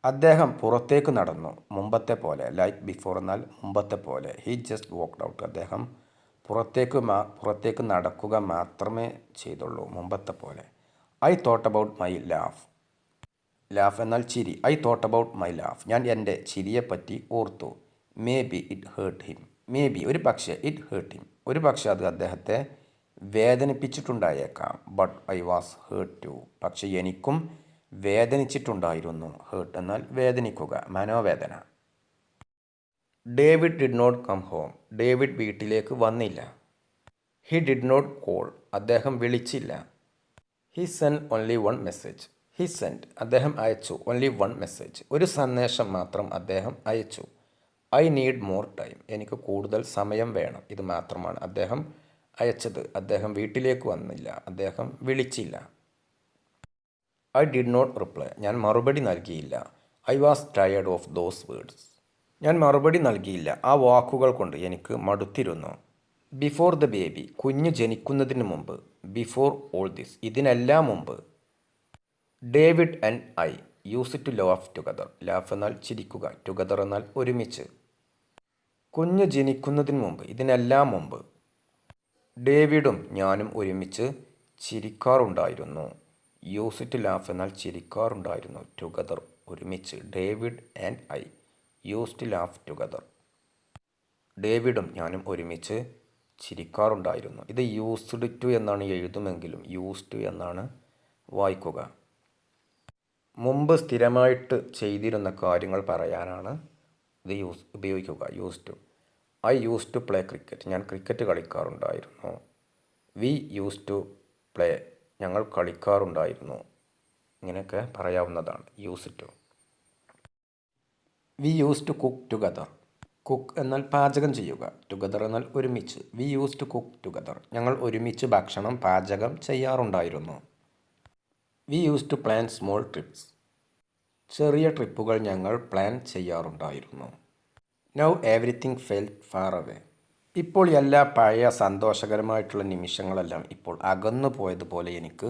അദ്ദേഹം പുറത്തേക്ക് നടന്നു, മുമ്പത്തെ പോലെ. ലൈക്ക് ബിഫോർ എന്നാൽ മുമ്പത്തെ പോലെ. He just walked out. അദ്ദേഹം പുറത്തേക്ക് നടക്കുക മാത്രമേ ചെയ്തുള്ളൂ, മുമ്പത്തെ പോലെ. I thought about my laugh. Laugh എന്നാൽ ചിരി. I thought about my laugh. ഞാൻ എൻ്റെ ചിരിയെപ്പറ്റി ഓർത്തു. Maybe it hurt him. Maybe ഒരു പക്ഷേ. ഇറ്റ് ഹേർട്ട് ഹിം ഒരു പക്ഷേ അത് അദ്ദേഹത്തെ വേദനിപ്പിച്ചിട്ടുണ്ടായേക്കാം. But I was hurt too. പക്ഷേ എനിക്കും വേദനിച്ചിട്ടുണ്ടായിരുന്നു. ഹേർട്ട് എന്നാൽ വേദനിക്കുക, മനോവേദന. David did not come home. David വീട്ടിലേക്ക് വന്നില്ല. He did not call. അദ്ദേഹം വിളിച്ചില്ല. He send only one message. He send അദ്ദേഹം അയച്ചു. ഓൺലി വൺ മെസ്സേജ് ഒരു സന്ദേശം മാത്രം അദ്ദേഹം അയച്ചു. I need more time. എനിക്ക് കൂടുതൽ സമയം വേണം. ഇത് മാത്രമാണ് അദ്ദേഹം അയച്ചത്. അദ്ദേഹം വീട്ടിലേക്ക് വന്നില്ല. അദ്ദേഹം വിളിച്ചില്ല. I did not reply. ഞാൻ മറുപടി നൽകിയില്ല. I was tired of those words. ഞാൻ മറുപടി നൽകിയില്ല. ആ വാക്കുകൾ കൊണ്ട് എനിക്ക് മടുത്തിരുന്നു. Before the baby. കുഞ്ഞ് ജനിക്കുന്നതിന് മുമ്പ്. Before all this. ഇതിനെല്ലാം മുമ്പ്. David and I use to laugh together. Laugh എന്നാൽ ചിരിക്കുക, ടുഗദർ എന്നാൽ ഒരുമിച്ച്. കുഞ്ഞ് ജനിക്കുന്നതിന് മുമ്പ്. ഇതിനെല്ലാം മുമ്പ്. ഡേവിഡും ഞാനും ഒരുമിച്ച് ചിരിക്കാറുണ്ടായിരുന്നു. യൂസ് ടു ലാഫ് എന്നാൽ ചിരിക്കാറുണ്ടായിരുന്നു. ടുഗദർ ഒരുമിച്ച്. David and I use to laugh together. ഡേവിഡും ഞാനും ഒരുമിച്ച് ചിരിക്കാറുണ്ടായിരുന്നു. ഇത് യൂസ്ഡ് ടു എന്നാണ് എഴുതുമെങ്കിലും യൂസ് ടു എന്നാണ് വായിക്കുക. മുമ്പ് സ്ഥിരമായിട്ട് ചെയ്തിരുന്ന കാര്യങ്ങൾ പറയാനാണ് ഇത് ഉപയോഗിക്കുക. Use to. I use to play cricket. ഞാൻ ക്രിക്കറ്റ് കളിക്കാറുണ്ടായിരുന്നു. We use to play. ഞങ്ങൾ കളിക്കാറുണ്ടായിരുന്നു. ഇങ്ങനെയൊക്കെ പറയാവുന്നതാണ് use to. We use to cook together. Cook എന്നാൽ പാചകം ചെയ്യുക. ടുഗദർ എന്നാൽ ഒരുമിച്ച്. We use to cook together. ഞങ്ങൾ ഒരുമിച്ച് ഭക്ഷണം പാചകം ചെയ്യാറുണ്ടായിരുന്നു. We use to plan small trips. ചെറിയ ട്രിപ്പുകൾ ഞങ്ങൾ പ്ലാൻ ചെയ്യാറുണ്ടായിരുന്നു. Now everything felt far away. ഇപ്പോൾ എല്ലാ പഴയ സന്തോഷകരമായിട്ടുള്ള നിമിഷങ്ങളെല്ലാം ഇപ്പോൾ അകന്നു പോയതുപോലെ എനിക്ക്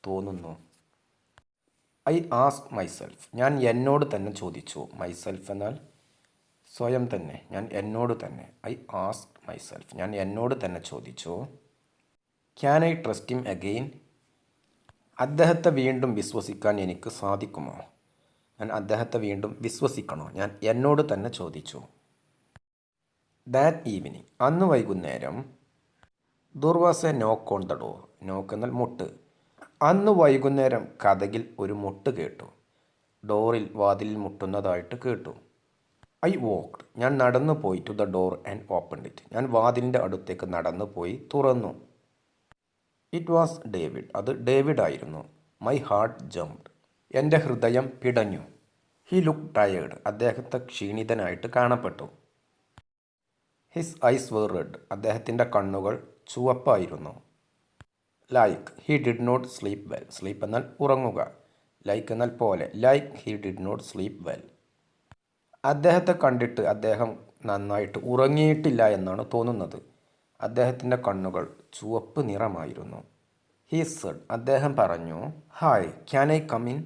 തോന്നുന്നു. I ask myself. ഞാൻ എന്നോട് തന്നെ ചോദിച്ചു. മൈസെൽഫ് എന്നാൽ സ്വയം തന്നെ. ഞാൻ എന്നോട് തന്നെ. I ask myself. ഞാൻ എന്നോട് തന്നെ ചോദിച്ചു. Can I trust him again. അദ്ദേഹത്തെ വീണ്ടും വിശ്വസിക്കാൻ എനിക്ക് സാധിക്കുമോ. ഞാൻ അദ്ദേഹത്തെ വീണ്ടും വിശ്വസിക്കണോ. ഞാൻ എന്നോട് തന്നെ ചോദിച്ചു. That evening. അന്ന് വൈകുന്നേരം. ദർ വാസ് എ നോക്ക് ഓൺ ദ ഡോർ. നോക്ക് എന്നാൽ മുട്ട്. അന്ന് വൈകുന്നേരം കതകിൽ ഒരു മുട്ട് കേട്ടു. ഡോറിൽ, വാതിലിൽ മുട്ടുന്നതായിട്ട് കേട്ടു. I walked. ഞാൻ നടന്നു പോയി. To the door and opened it. ഞാൻ വാതിലിൻ്റെ അടുത്തേക്ക് നടന്നു പോയി തുറന്നു. It was David. അത് ഡേവിഡ് ആയിരുന്നു. My heart jumped. എൻ്റെ ഹൃദയം പിടഞ്ഞു. He look tired. അദ്ദേഹത്തെ ക്ഷീണിതനായിട്ട് കാണപ്പെട്ടു. His eyes were red. അദ്ദേഹത്തിൻ്റെ കണ്ണുകൾ ചുവപ്പായിരുന്നു. Like. He did not sleep well. Sleep എന്നാൽ ഉറങ്ങുക. ലൈക്ക് എന്നാൽ പോലെ. Like he did not sleep well. അദ്ദേഹത്തെ കണ്ടിട്ട് അദ്ദേഹം നന്നായിട്ട് ഉറങ്ങിയിട്ടില്ല എന്നാണ് തോന്നുന്നത്. അദ്ദേഹത്തിൻ്റെ കണ്ണുകൾ ചുവപ്പ് നിറമായിരുന്നു. He said. അദ്ദേഹം പറഞ്ഞു. Hi, can I come in.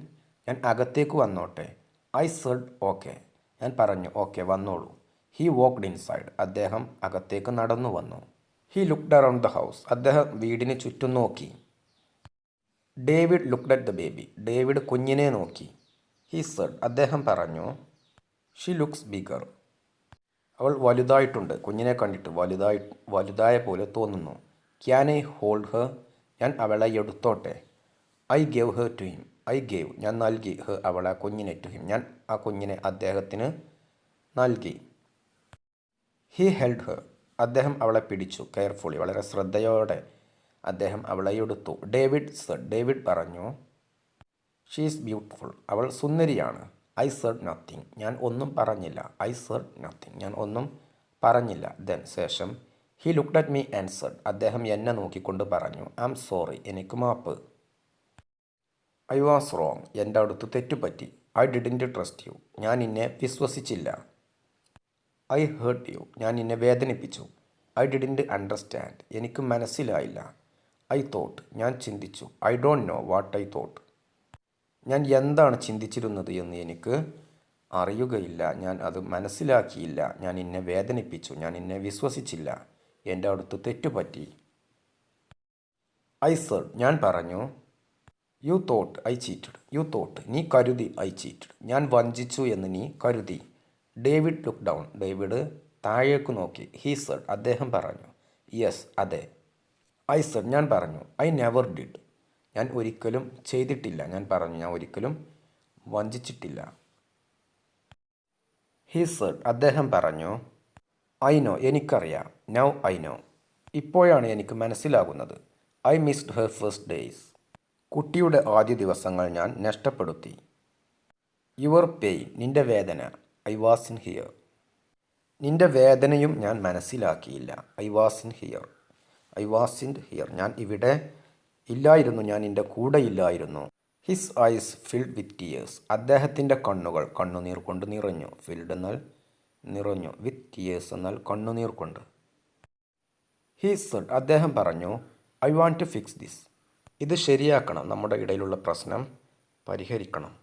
ഞാൻ അകത്തേക്ക് വന്നോട്ടെ. I said okay. ഞാൻ പറഞ്ഞു ഓക്കെ, വന്നോളൂ. He walked inside. അദ്ദേഹം അകത്തേക്ക് നടന്നു വന്നു. He looked around the house. അദ്ദേഹം വീടിന് ചുറ്റും നോക്കി. David looked at the baby. David കുഞ്ഞിനെ നോക്കി. He said. അദ്ദേഹം പറഞ്ഞു. She looks bigger. അവൾ വലുതായിട്ടുണ്ട്. കുഞ്ഞിനെ കണ്ടിട്ട് വലുതായ പോലെ തോന്നുന്നു. Can I hold her. ഞാൻ അവളെ എടുത്തോട്ടെ. I gave her to him. I gave ഞാൻ നൽകി അവളെ ആ കുഞ്ഞിനെ ടു ഹിം ഞാൻ ആ കുഞ്ഞിനെ അദ്ദേഹത്തിന് നൽകി. ഹി ഹെൽഡ് ഹർ അദ്ദേഹം അവളെ പിടിച്ചു. കെയർഫുള്ളി വളരെ ശ്രദ്ധയോടെ അദ്ദേഹം അവളെ എടുത്തു. ഡേവിഡ് പറഞ്ഞു ഷീ ഈസ് ബ്യൂട്ടിഫുൾ അവൾ സുന്ദരിയാണ്. ഐ സെഡ് നത്തിങ് ഞാൻ ഒന്നും പറഞ്ഞില്ല. ഐ സെഡ് നത്തിങ് ഞാൻ ഒന്നും പറഞ്ഞില്ല. ദെൻ ശേഷം he looked at me and said അദ്ദേഹം എന്നെ നോക്കിക്കൊണ്ട് പറഞ്ഞു ഐ ആം സോറി എനിക്ക് മാപ്പ്. ഐ വാസ് റോങ് എൻ്റെ അടുത്ത് തെറ്റുപറ്റി. ഐ ഡിഡൻറ്റ് ട്രസ്റ്റ് യു ഞാൻ നിന്നെ വിശ്വസിച്ചില്ല. ഐ ഹേർട്ട് യു ഞാൻ നിന്നെ വേദനിപ്പിച്ചു. ഐ ഡിഡൻറ്റ് അണ്ടർസ്റ്റാൻഡ് എനിക്ക് മനസ്സിലായില്ല. ഐ തോട്ട് ഞാൻ ചിന്തിച്ചു. I don't know what I thought ഞാൻ എന്താണ് ചിന്തിച്ചിരുന്നത് എന്ന് എനിക്ക് അറിയുകയില്ല. ഞാൻ അത് മനസ്സിലാക്കിയില്ല. ഞാൻ നിന്നെ വേദനിപ്പിച്ചു. ഞാൻ നിന്നെ വിശ്വസിച്ചില്ല. എൻ്റെ അടുത്ത് തെറ്റുപറ്റി. ഐ സെഡ് ഞാൻ പറഞ്ഞു you thought I cheated you thought നീ കരുതി ഐ ചീറ്റഡ് ഞാൻ വഞ്ചിച്ചു എന്ന് നീ കരുതി. ഡേവിഡ് ലുക്ക് ഡൗൺ ഡേവിഡ് താഴേക്ക് നോക്കി. ഹി സെഡ് അദ്ദേഹം പറഞ്ഞു യെസ് അതെ. ഐ സെഡ് ഞാൻ പറഞ്ഞു ഐ നെവർ ഡിഡ് ഞാൻ ഒരിക്കലും ചെയ്തിട്ടില്ല. ഞാൻ പറഞ്ഞു ഞാൻ ഒരിക്കലും വഞ്ചിച്ചിട്ടില്ല. ഹി സെഡ് അദ്ദേഹം പറഞ്ഞു ഐ നോ എനിക്കറിയാം. നൗ ഐ നോ ഇപ്പോഴാണ് എനിക്ക് മനസ്സിലാകുന്നത്. I missed her first days കുട്ടിയുടെ ആദ്യ ദിവസങ്ങൾ ഞാൻ നഷ്ടപ്പെടുത്തി. യുവർ പെയിൻ നിൻ്റെ വേദന. ഐ വാസ് ഇൻ ഹിയർ നിൻ്റെ വേദനയും ഞാൻ മനസ്സിലാക്കിയില്ല. ഐ വാസ് ഇൻ ഹിയർ ഞാൻ ഇവിടെ ഇല്ലായിരുന്നു. ഞാൻ നിൻ്റെ കൂടെ ഇല്ലായിരുന്നു. His eyes filled with tears അദ്ദേഹത്തിൻ്റെ കണ്ണുകൾ കണ്ണുനീർ കൊണ്ട് നിറഞ്ഞു. ഫിൽഡ് എന്നാൽ നിറഞ്ഞു, വിത്ത് ടിയേഴ്സ് എന്നാൽ കണ്ണുനീർ കൊണ്ട്. ഹി സെഡ് അദ്ദേഹം പറഞ്ഞു I want to fix this ഇത് ശരിയാക്കണം. നമ്മുടെ ഇടയിലുള്ള പ്രശ്നം പരിഹരിക്കണം.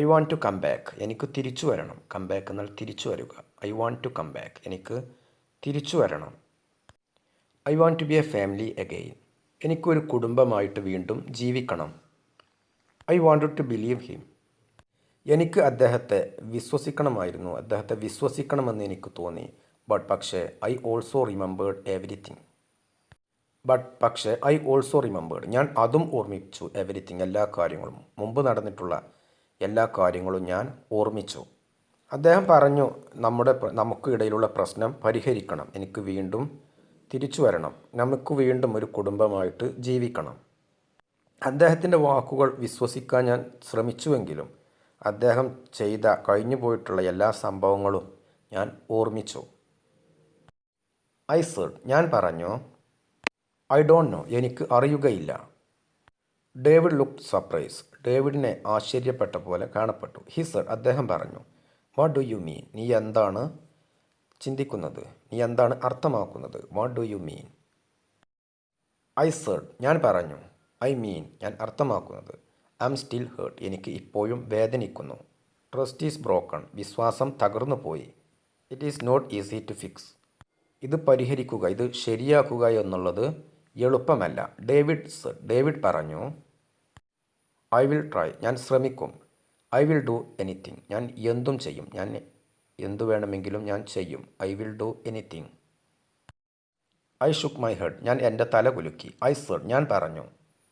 I want to come back എനിക്ക് തിരിച്ചു വരണം. കം ബാക്ക് എന്നാൽ തിരിച്ചു വരിക. I want to come back എനിക്ക് തിരിച്ചു വരണം. I want to be a family again എനിക്കൊരു കുടുംബമായിട്ട് വീണ്ടും ജീവിക്കണം. I wanted to believe him എനിക്ക് അദ്ദേഹത്തെ വിശ്വസിക്കണമായിരുന്നു. അദ്ദേഹത്തെ വിശ്വസിക്കണമെന്ന് എനിക്ക് തോന്നി. പക്ഷേ ഐ ഓൾസോ റിമെമ്പേർഡ് ഞാൻ അതും ഓർമ്മിച്ചു. എവരിത്തിങ് എല്ലാ കാര്യങ്ങളും മുമ്പ് നടന്നിട്ടുള്ള എല്ലാ കാര്യങ്ങളും ഞാൻ ഓർമ്മിച്ചു. അദ്ദേഹം പറഞ്ഞു നമുക്ക് ഇടയിലുള്ള പ്രശ്നം പരിഹരിക്കണം. എനിക്ക് വീണ്ടും തിരിച്ചു വരണം. നമുക്ക് വീണ്ടും ഒരു കുടുംബമായിട്ട് ജീവിക്കണം. അദ്ദേഹത്തിൻ്റെ വാക്കുകൾ വിശ്വസിക്കാൻ ഞാൻ ശ്രമിച്ചുവെങ്കിലും അദ്ദേഹം ചെയ്ത കഴിഞ്ഞു പോയിട്ടുള്ള എല്ലാ സംഭവങ്ങളും ഞാൻ ഓർമ്മിച്ചു. ഐ സെഡ് ഞാൻ പറഞ്ഞു ഐ ഡോണ്ട് നോ എനിക്ക് അറിയുകയില്ല. ഡേവിഡ് ലുക്ക് സർപ്രൈസ് ഡേവിഡിനെ ആശ്ചര്യപ്പെട്ട പോലെ കാണപ്പെട്ടു. ഹി സെഡ് അദ്ദേഹം പറഞ്ഞു വാട്ട് ഡു യു മീൻ നീ എന്താണ് ചിന്തിക്കുന്നത്? നീ എന്താണ് അർത്ഥമാക്കുന്നത്? What do you mean? I said ഞാൻ പറഞ്ഞു ഐ മീൻ ഞാൻ അർത്ഥമാക്കുന്നത് ഐ ആം സ്റ്റിൽ ഹേർട്ട് എനിക്ക് ഇപ്പോഴും വേദനിക്കുന്നു. ട്രസ്റ്റ് ഈസ് ബ്രോക്കൺ വിശ്വാസം തകർന്നു പോയി. It is not easy to fix ഇത് പരിഹരിക്കുക, ഇത് ശരിയാക്കുക എന്നുള്ളത് എളുപ്പമല്ല. ഡേവിഡ് പറഞ്ഞു ഐ വിൽ ട്രൈ ഞാൻ ശ്രമിക്കും. ഐ വിൽ ഡു എനിത്തിങ് ഞാൻ എന്തും ചെയ്യും. ഞാൻ എന്തു വേണമെങ്കിലും ഞാൻ ചെയ്യും. I will do anything. I shook my head ഞാൻ എൻ്റെ തല കുലുക്കി. ഐ സെഡ് ഞാൻ പറഞ്ഞു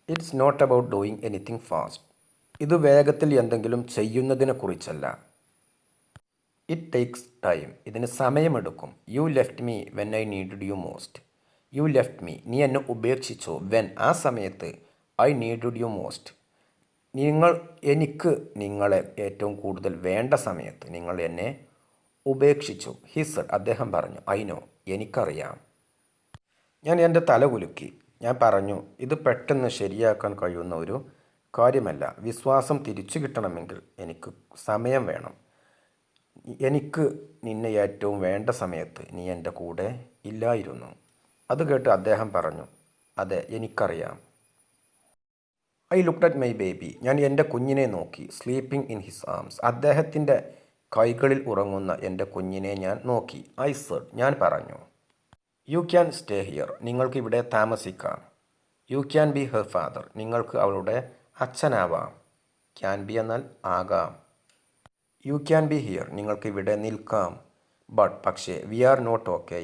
it's not about doing anything fast ഇത് വേഗത്തിൽ എന്തെങ്കിലും ചെയ്യുന്നതിനെക്കുറിച്ചല്ല. ഇറ്റ് ടേക്സ് ടൈം ഇതിന് സമയമെടുക്കും. You left me when I needed you most you left me നീ എന്നെ ഉപേക്ഷിച്ചു. വെൻ ആ സമയത്ത് ഐ നീഡഡ് യു മോസ്റ്റ് എനിക്ക് നിങ്ങളെ ഏറ്റവും കൂടുതൽ വേണ്ട സമയത്ത് നിങ്ങൾ എന്നെ ഉപേക്ഷിച്ചു. ഹി സെഡ് അദ്ദേഹം പറഞ്ഞു ഐ നോ എനിക്കറിയാം. ഞാൻ എൻ്റെ തല കുലുക്കി. ഞാൻ പറഞ്ഞു ഇത് പെട്ടെന്ന് ശരിയാക്കാൻ കഴിയുന്ന ഒരു കാര്യമല്ല. വിശ്വാസം തിരിച്ചു കിട്ടണമെങ്കിൽ എനിക്ക് സമയം വേണം. എനിക്ക് നിന്നെ ഏറ്റവും വേണ്ട സമയത്ത് നീ എൻ്റെ കൂടെ ഇല്ലായിരുന്നു. അത് കേട്ട് അദ്ദേഹം പറഞ്ഞു അതെ എനിക്കറിയാം. I looked at my baby ഞാൻ എൻ്റെ കുഞ്ഞിനെ നോക്കി. സ്ലീപ്പിംഗ് ഇൻ ഹിസ് ആംസ് അദ്ദേഹത്തിൻ്റെ കൈകളിൽ ഉറങ്ങുന്ന എൻ്റെ കുഞ്ഞിനെ ഞാൻ നോക്കി. ഐ സെഡ് ഞാൻ പറഞ്ഞു യു ക്യാൻ സ്റ്റേ ഹിയർ നിങ്ങൾക്ക് ഇവിടെ താമസിക്കാം. You can be her father നിങ്ങൾക്ക് അവളുടെ അച്ഛനാവാം. ക്യാൻ ബി എന്നാൽ ആകാം. യു ക്യാൻ ബി ഹിയർ നിങ്ങൾക്ക് ഇവിടെ നിൽക്കാം. പക്ഷേ we are not okay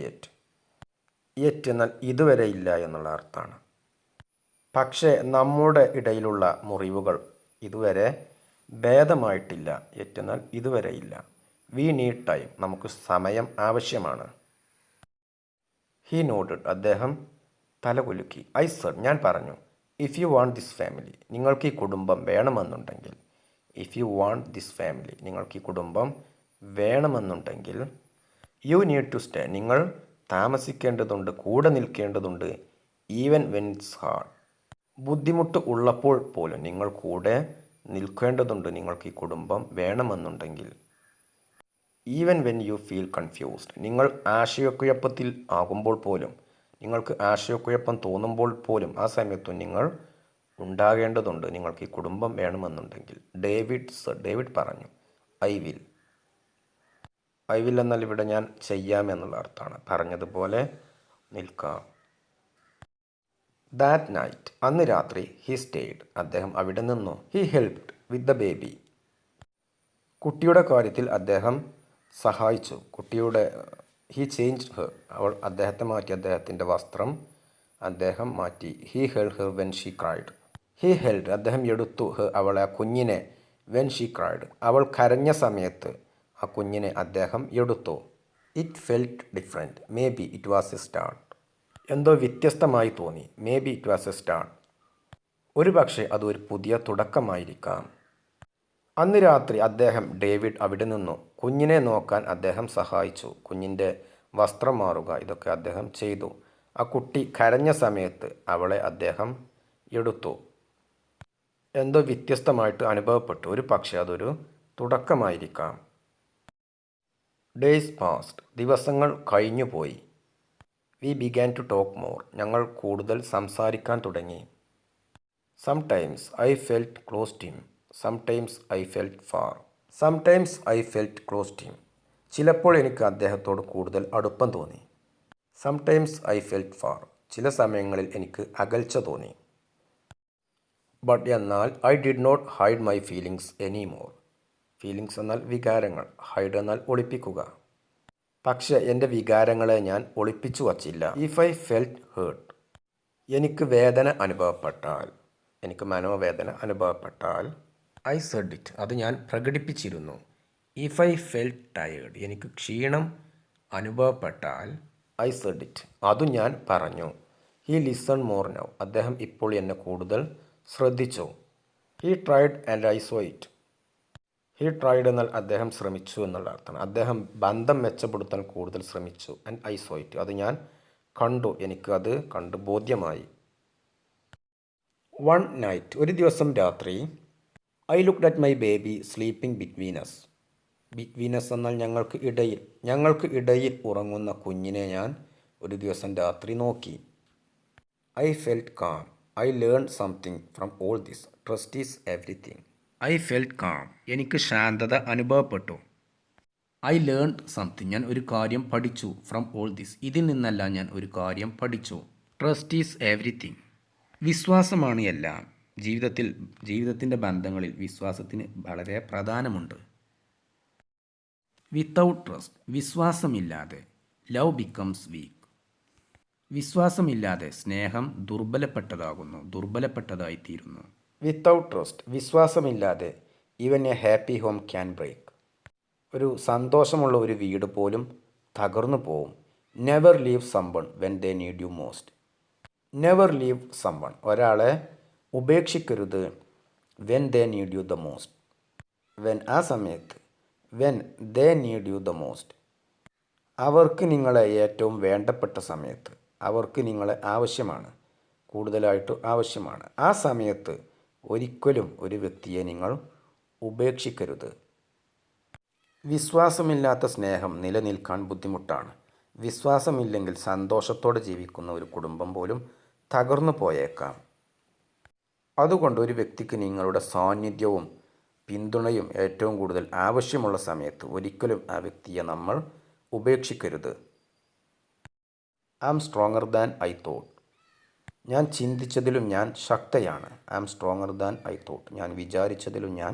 yet എന്നാൽ ഇതുവരെ ഇല്ല എന്നുള്ള അർത്ഥമാണ്. പക്ഷേ നമ്മുടെ ഇടയിലുള്ള മുറിവുകൾ ഇതുവരെ ഭേദമായിട്ടില്ല. യെറ്റ് എന്നാൽ ഇതുവരെ ഇല്ല. വി നീഡ് ടൈം, നമുക്ക് സമയം ആവശ്യമാണ്. ഹി നോഡഡ്, അദ്ദേഹം തലകുലുക്കി. ഐ സെഡ്, ഞാൻ പറഞ്ഞു. If you want this family, നിങ്ങൾക്ക് ഈ കുടുംബം വേണമെന്നുണ്ടെങ്കിൽ. If you want this family, നിങ്ങൾക്ക് ഈ കുടുംബം വേണമെന്നുണ്ടെങ്കിൽ. യു നീഡ് ടു സ്റ്റേ, നിങ്ങൾ താമസിക്കേണ്ടതുണ്ട്, കൂടെ നിൽക്കേണ്ടതുണ്ട്. ഈവൻ വെൻ ഇറ്റ്സ് ഹാർഡ്, ബുദ്ധിമുട്ട് ഉള്ളപ്പോൾ പോലും നിങ്ങൾ കൂടെ നിൽക്കേണ്ടതുണ്ട്, നിങ്ങൾക്ക് ഈ കുടുംബം വേണമെന്നുണ്ടെങ്കിൽ. Even when you feel confused, നിങ്ങൾ ആശയക്കുഴപ്പത്തിൽ ആകുമ്പോൾ പോലും, നിങ്ങൾക്ക് ആശയക്കുഴപ്പം തോന്നുമ്പോൾ പോലും ആ സമയത്തും നിങ്ങൾ ഉണ്ടാകേണ്ടതുണ്ട്, നിങ്ങൾക്ക് ഈ കുടുംബം വേണമെന്നുണ്ടെങ്കിൽ. ഡേവിഡ് പറഞ്ഞു. I will. ഐ വിൽ എന്നാൽ ഇവിടെ ഞാൻ ചെയ്യാമെന്നുള്ള അർത്ഥമാണ്. പറഞ്ഞതുപോലെ നിൽക്കാം. ദാറ്റ് നൈറ്റ്, അന്ന് രാത്രി. ഹി സ്റ്റേഡ്, അദ്ദേഹം അവിടെ നിന്നു. He helped with the baby, കുട്ടിയുടെ കാര്യത്തിൽ അദ്ദേഹം സഹായിച്ചു. ഹി ചേഞ്ച്ഡ് ഹെർ, അദ്ദേഹത്തെ മാറ്റി, അദ്ദേഹത്തിൻ്റെ വസ്ത്രം അദ്ദേഹം മാറ്റി. He held her when she cried. He held, അദ്ദേഹം എടുത്തു, അവളെ, ആ കുഞ്ഞിനെ. വെൻ ഷീ ക്രൈഡ്, അവൾ കരഞ്ഞ സമയത്ത് ആ കുഞ്ഞിനെ അദ്ദേഹം എടുത്തു. It felt different, may be it was A start, എന്തോ വ്യത്യസ്തമായി തോന്നി. May be it was A start, ഒരു പക്ഷേ അതൊരു പുതിയ തുടക്കമായിരിക്കാം. അന്ന് രാത്രി ഡേവിഡ് അവിടെ നിന്നു. കുഞ്ഞിനെ നോക്കാൻ അദ്ദേഹം സഹായിച്ചു. കുഞ്ഞിൻ്റെ വസ്ത്രം മാറുക, ഇതൊക്കെ അദ്ദേഹം ചെയ്തു. ആ കുട്ടി കരഞ്ഞ സമയത്ത് അവളെ അദ്ദേഹം എടുത്തു. എന്തോ വ്യത്യസ്തമായിട്ട് അനുഭവപ്പെട്ടു, ഒരു പക്ഷേ അതൊരു തുടക്കമായിരിക്കാം. ഡേയ്സ് പാസ്ഡ്, ദിവസങ്ങൾ കഴിഞ്ഞുപോയി. We began to talk more, ഞങ്ങൾ കൂടുതൽ സംസാരിക്കാൻ തുടങ്ങി. Sometimes I felt close to him, sometimes I felt far. Sometimes I felt close to him, ചിലപ്പോൾ എനിക്ക് അദ്ദേഹത്തോട് കൂടുതൽ അടുപ്പം തോന്നി. സംടൈംസ് ഐ ഫെൽറ്റ് ഫാർ, ചില സമയങ്ങളിൽ എനിക്ക് അകൽച്ച തോന്നി. ബട്ട് എന്നാൽ I did not hide my feelings any more. Feelings എന്നാൽ വികാരങ്ങൾ, ഹൈഡ് എന്നാൽ ഒളിപ്പിക്കുക. പക്ഷേ എൻ്റെ വികാരങ്ങളെ ഞാൻ ഒളിപ്പിച്ചു വച്ചില്ല. ഇഫ് ഐ ഫെൽറ്റ് ഹേർട്ട്, എനിക്ക് വേദന അനുഭവപ്പെട്ടാൽ, എനിക്ക് മനോവേദന അനുഭവപ്പെട്ടാൽ. ഐ സെഡ് ഇറ്റ്, അത് ഞാൻ പ്രകടിപ്പിച്ചിരുന്നു. ഇഫ് ഐ ഫെൽറ്റ് ടയേർഡ്, എനിക്ക് ക്ഷീണം അനുഭവപ്പെട്ടാൽ. ഐ സെഡ് ഇറ്റ്, അതു ഞാൻ പറഞ്ഞു. ഹി ലിസൺ മോർ നൗ, അദ്ദേഹം ഇപ്പോൾ എന്നെ കൂടുതൽ ശ്രദ്ധിച്ചു. He tried and I so it. He tried എന്നാൽ അദ്ദേഹം ശ്രമിച്ചു എന്നുള്ള അർത്ഥമാണ്. അദ്ദേഹം ബന്ധം മെച്ചപ്പെടുത്താൻ കൂടുതൽ ശ്രമിച്ചു. ആൻഡ് ഐ സോ ഇറ്റ്, അത് ഞാൻ കണ്ടു, എനിക്ക് അത് കണ്ട് ബോധ്യമായി. വൺ നൈറ്റ്, ഒരു ദിവസം രാത്രി. I looked at my baby sleeping between us. Between us എന്നാൽ ഞങ്ങൾക്ക് ഇടയിൽ ഉറങ്ങുന്ന കുഞ്ഞിനെ ഞാൻ ഒരു ദിവസം രാത്രി നോക്കി. I felt calm, I learn something from all this, trust is everything. I felt calm, എനിക്ക് ശാന്തത അനുഭവപ്പെട്ടു. ഐ ലേൺ സംതിങ്, ഞാൻ ഒരു കാര്യം പഠിച്ചു. ഫ്രം ഓൾ ദിസ്, ഇതിൽ നിന്നെല്ലാം ഞാൻ ഒരു കാര്യം പഠിച്ചു. ട്രസ്റ്റ് ഈസ് എവറിത്തിങ്, വിശ്വാസമാണ് എല്ലാം. ജീവിതത്തിൻ്റെ ബന്ധങ്ങളിൽ വിശ്വാസത്തിന് വളരെ പ്രാധാന്യമുണ്ട്. വിത്തൗട്ട് ട്രസ്റ്റ്, വിശ്വാസമില്ലാതെ. ലവ് ബിക്കംസ് വീക്ക്, വിശ്വാസമില്ലാതെ സ്നേഹം ദുർബലപ്പെട്ടതായിത്തീരുന്നു. വിത്തൗട്ട് ട്രസ്റ്റ്, വിശ്വാസമില്ലാതെ even a happy home can break, ഒരു സന്തോഷമുള്ള ഒരു വീട് പോലും തകർന്നു പോവും. Never leave someone when they need you most. Never leave someone, ഒരാളെ ഉപേക്ഷിക്കരുത്. When they need you the most, when ആ സമയത്ത്. When they need you the most, അവർക്ക് നിങ്ങളെ ഏറ്റവും വേണ്ടപ്പെട്ട സമയത്ത്. അവർക്ക് നിങ്ങളെ ആവശ്യമാണ്, കൂടുതലായിട്ട് ആവശ്യമാണ്. ആ സമയത്ത് ഒരിക്കലും ഒരു വ്യക്തിയെ നിങ്ങൾ ഉപേക്ഷിക്കരുത്. വിശ്വാസമില്ലാത്ത സ്നേഹം നിലനിൽക്കാൻ ബുദ്ധിമുട്ടാണ്. വിശ്വാസമില്ലെങ്കിൽ സന്തോഷത്തോടെ ജീവിക്കുന്ന ഒരു കുടുംബം പോലും തകർന്നു പോയേക്കാം. അതുകൊണ്ട് ഒരു വ്യക്തിക്ക് നിങ്ങളുടെ സാന്നിധ്യവും പിന്തുണയും ഏറ്റവും കൂടുതൽ ആവശ്യമുള്ള സമയത്ത് ഒരിക്കലും ആ വ്യക്തിയെ നമ്മൾ ഉപേക്ഷിക്കരുത്. I am stronger than I thought, ഞാൻ ചിന്തിച്ചതിലും ഞാൻ ശക്തയാണ്. I am stronger than I thought, ഞാൻ വിചാരിച്ചതിലും ഞാൻ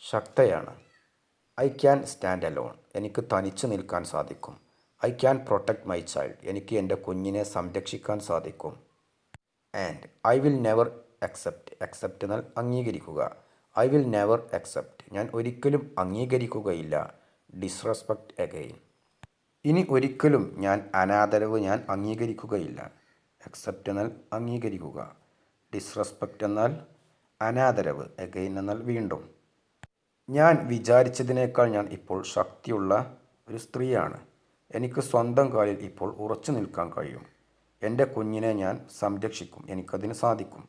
ശക്തയാണ്. ഐ ക്യാൻ സ്റ്റാൻഡ് അലോൺ, എനിക്ക് തനിച്ച് നിൽക്കാൻ സാധിക്കും. I can protect my child, എനിക്ക് എൻ്റെ കുഞ്ഞിനെ സംരക്ഷിക്കാൻ സാധിക്കും. And I will never accept എന്നാൽ അംഗീകരിക്കുക. ഐ വിൽ നെവർ അക്സെപ്റ്റ്, ഞാൻ ഒരിക്കലും അംഗീകരിക്കുകയില്ല. ഡിസ്റെസ്പെക്റ്റ് അഗെയിൻ, ഇനി ഒരിക്കലും ഞാൻ അംഗീകരിക്കുകയില്ല. അക്സെപ്റ്റ് എന്നാൽ അംഗീകരിക്കുക, ഡിസ്റെസ്പെക്റ്റ് എന്നാൽ അനാദരവ്, അഗെയിൻ എന്നാൽ വീണ്ടും. ഞാൻ വിചാരിച്ചതിനേക്കാൾ ഞാൻ ഇപ്പോൾ ശക്തിയുള്ള ഒരു സ്ത്രീയാണ്. എനിക്ക് സ്വന്തം കാലിൽ ഇപ്പോൾ ഉറച്ചു നിൽക്കാൻ കഴിയും. എൻ്റെ കുഞ്ഞിനെ ഞാൻ സംരക്ഷിക്കും, എനിക്കതിന് സാധിക്കും.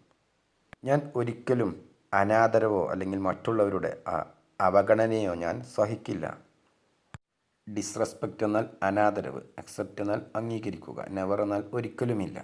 ഞാൻ ഒരിക്കലും അനാദരവോ അല്ലെങ്കിൽ മറ്റുള്ളവരുടെ അവഗണനയോ ഞാൻ സഹിക്കില്ല. ഡിസ്റെസ്പെക്റ്റ് എന്നാൽ അനാദരവ്, അക്സെപ്റ്റ് എന്നാൽ അംഗീകരിക്കുക, നെവർ എന്നാൽ ഒരിക്കലുമില്ല.